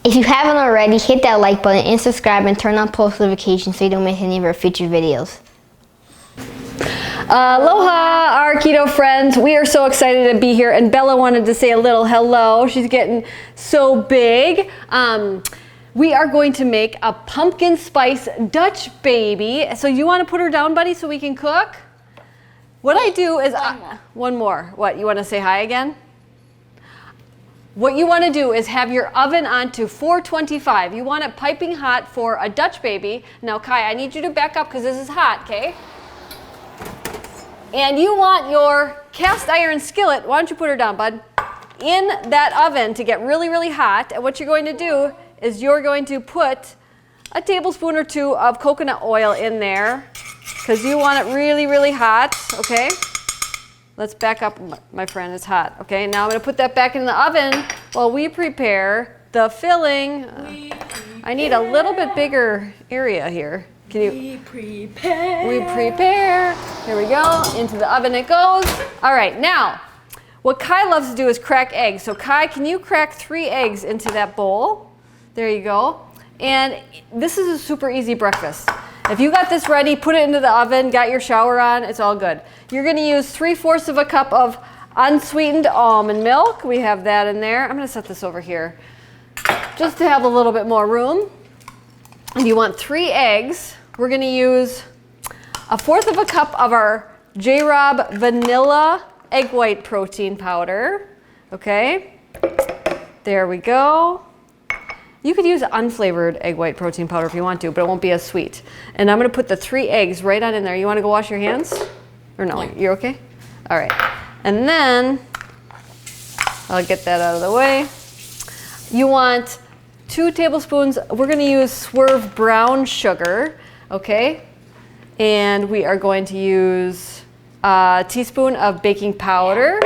If you haven't already, hit that like button and subscribe and turn on post notifications so you don't miss any of our future videos. Aloha, our keto friends. We are so excited to be here, and Bella wanted to say a little hello. She's getting so big. We are going to make a pumpkin spice Dutch baby. So you want to put her down, buddy, so we can cook? What I do is one more. What, you want to say hi again? What you want to do is have your oven on to 425. You want it piping hot for a Dutch baby. Now, Kai, I need you to back up because this is hot, okay? And you want your cast iron skillet, why don't you put her down, bud, in that oven to get really, really hot. And what you're going to do is you're going to put a tablespoon or two of coconut oil in there because you want it really, really hot, okay? Let's back up, my friend, it's hot. Okay, now I'm going to put that back in the oven while we prepare the filling. I need a little bit bigger area here. Can you? We prepare. Here we go. Into the oven it goes. All right, now, what Kai loves to do is crack eggs. So Kai, can you crack 3 eggs into that bowl? There you go. And this is a super easy breakfast. If you got this ready, put it into the oven, got your shower on, it's all good. You're gonna use 3/4 of a cup of unsweetened almond milk. We have that in there. I'm gonna set this over here just to have a little bit more room. And you want 3 eggs. We're going to use 1/4 of a cup of our J-Rob vanilla egg white protein powder. Okay, there we go. You could use unflavored egg white protein powder if you want to, but it won't be as sweet. And I'm going to put the 3 eggs right on in there. You want to go wash your hands? Or no? Yeah. You're okay? All right. And then I'll get that out of the way. You want 2 tablespoons, we're going to use Swerve brown sugar, okay? And we are going to use a teaspoon of baking powder,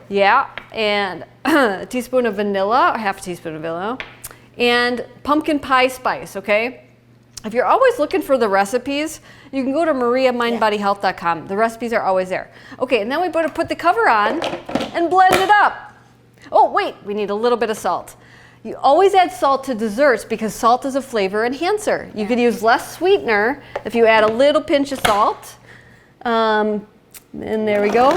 yeah, and a teaspoon of vanilla, or 1/2 teaspoon of vanilla, and pumpkin pie spice, okay? If you're always looking for the recipes, you can go to mariamindbodyhealth.com. The recipes are always there. Okay, and then we better put the cover on and blend it up. Oh, wait, we need a little bit of salt. You always add salt to desserts because salt is a flavor enhancer. You could use less sweetener if you add a little pinch of salt. And there we go.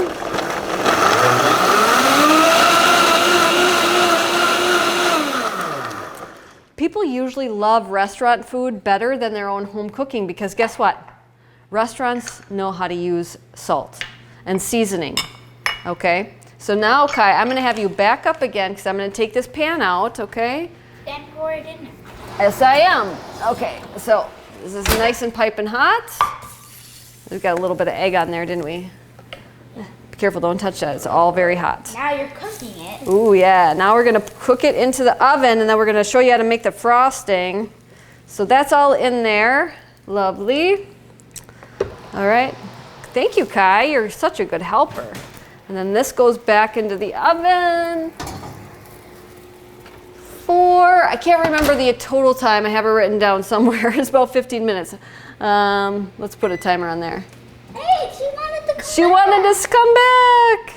People usually love restaurant food better than their own home cooking because guess what? Restaurants know how to use salt and seasoning, okay? So now, Kai, I'm going to have you back up again because I'm going to take this pan out, okay? Then pour it in. Yes, I am. Okay, so this is nice and piping hot. We've got a little bit of egg on there, didn't we? Be careful, don't touch that. It's all very hot. Now you're cooking it. Ooh, yeah. Now we're going to cook it into the oven, and then we're going to show you how to make the frosting. So that's all in there. Lovely. All right. Thank you, Kai. You're such a good helper. And then this goes back into the oven for, I can't remember the total time. I have it written down somewhere. It's about 15 minutes. Let's put a timer on there. Hey, she wanted to come She wanted us to come back.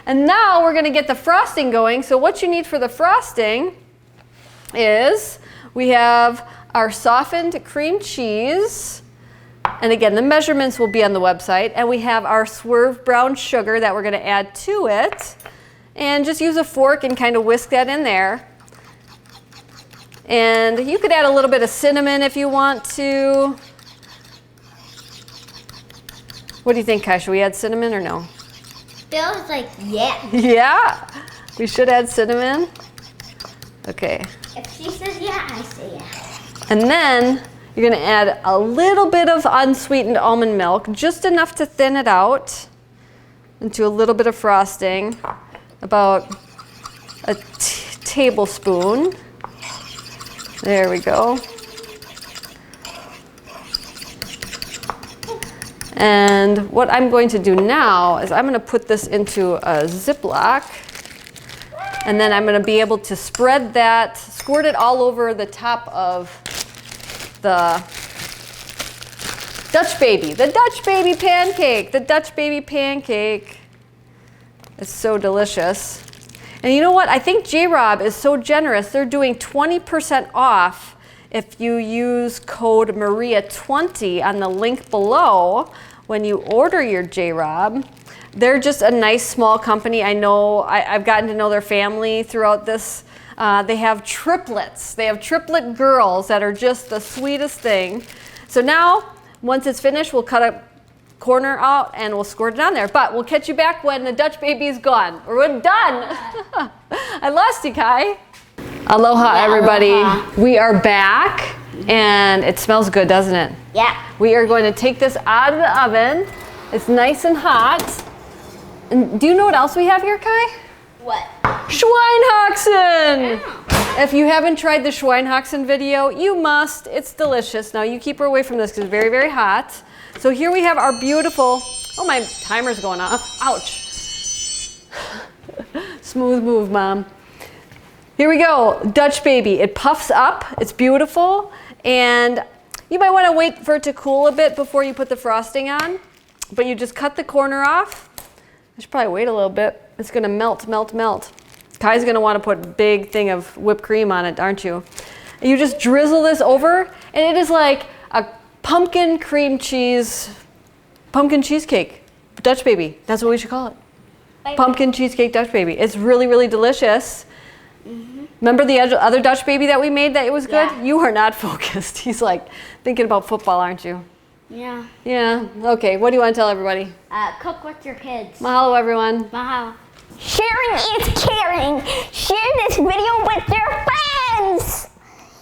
And now we're going to get the frosting going. So what you need for the frosting is we have our softened cream cheese. And again, the measurements will be on the website. And we have our Swerve brown sugar that we're going to add to it. And just use a fork and kind of whisk that in there. And you could add a little bit of cinnamon if you want to. What do you think, Kai? Should we add cinnamon or no? Bill was like, yeah. Yeah, we should add cinnamon. Okay. If she says yeah, I say yeah. And then you're going to add a little bit of unsweetened almond milk, just enough to thin it out into a little bit of frosting, about a tablespoon. There we go. And what I'm going to do now is I'm going to put this into a Ziploc, and then I'm going to be able to spread that, squirt it all over the top of the Dutch baby, the Dutch baby pancake, the Dutch baby pancake. It's so delicious. And you know what? I think J-Rob is so generous. They're doing 20% off if you use code Maria20 on the link below when you order your J-Rob. They're just a nice small company. I know, I've gotten to know their family throughout this. They have triplets. They have triplet girls that are just the sweetest thing. So now, once it's finished, we'll cut a corner out and we'll squirt it on there. But we'll catch you back when the Dutch baby is gone. We're done. I lost you, Kai. Aloha, everybody. Aloha. We are back and it smells good, doesn't it? Yeah. We are going to take this out of the oven. It's nice and hot. And do you know what else we have here, Kai? What? Schweinehaxen! If you haven't tried the Schweinehaxen video, you must. It's delicious. Now you keep her away from this because it's very, very hot. So here we have our beautiful, oh, my timer's going off. Ouch. Smooth move, Mom. Here we go, Dutch baby. It puffs up, it's beautiful. And you might want to wait for it to cool a bit before you put the frosting on. But you just cut the corner off. I should probably wait a little bit. It's gonna melt, melt, melt. Kai's gonna want to put a big thing of whipped cream on it, aren't you? And you just drizzle this over, and it is like a pumpkin cheesecake, Dutch baby. That's what we should call it. Pumpkin cheesecake Dutch baby. It's really, really delicious. Remember the other Dutch baby that we made that it was good? Yeah. You are not focused. He's like thinking about football, aren't you? Yeah. Yeah. Okay, what do you want to tell everybody? Cook with your kids. Mahalo, everyone. Mahalo. Sharing is caring. Share this video with your friends.